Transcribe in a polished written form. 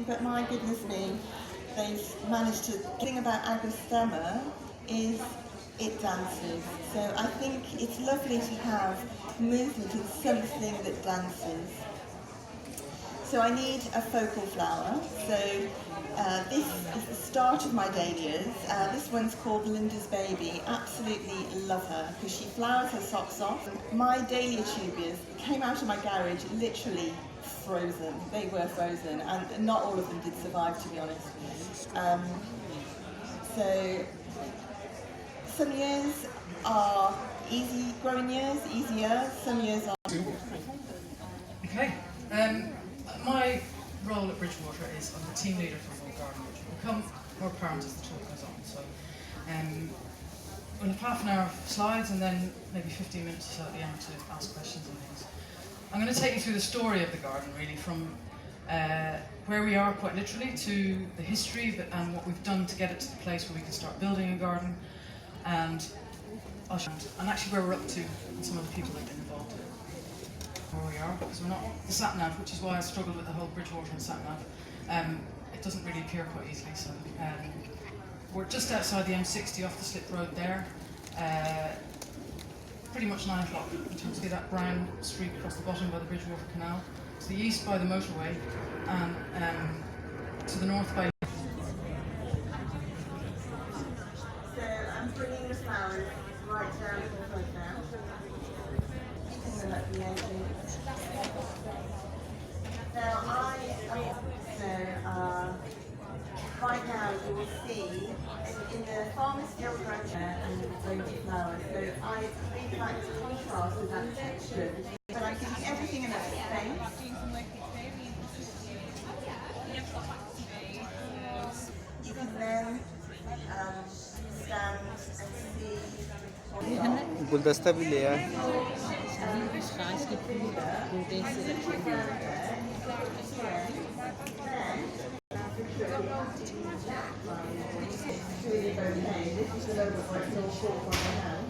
challenging, but my goodness me, they've managed to. The thing about agrostemma is it dances. So I think it's lovely to have movement in something that dances. So I need a focal flower. So this is the start of my dahlias. This one's called Linda's Baby. Absolutely love her because she flowers her socks off. My dahlia tubias came out of my garage literally frozen. They were frozen, and not all of them did survive, to be honest. So some years are easy growing years, easier. Some years are. Okay. My role at Bridgewater is I'm the team leader for Full Garden, which will become more apparent as the talk goes on. So we'll have half an hour of slides and then maybe 15 minutes or so at the end to ask questions and things. I'm going to take you through the story of the garden, really, from where we are quite literally to the history and what we've done to get it to the place where we can start building a garden, and actually where we're up to and some of the people that have been involved. Where we are, because we're not the sat nav, which is why I struggled with the whole Bridgewater and sat nav. It doesn't really appear quite easily. So we're just outside the M60 off the slip road there. Pretty much 9 o'clock in terms of that brown street across the bottom by the Bridgewater Canal. To the east by the motorway, and to the north by. So I'm bringing the flowers right down to the front now. At the edges. Now right now you will see in the farmer's field right there and the flowers. So I really like to contrast with that texture, but I'm giving everything enough space. You can then stand and see. गुलदस्ता भी ले आए This is the logo where it's all short on the hand.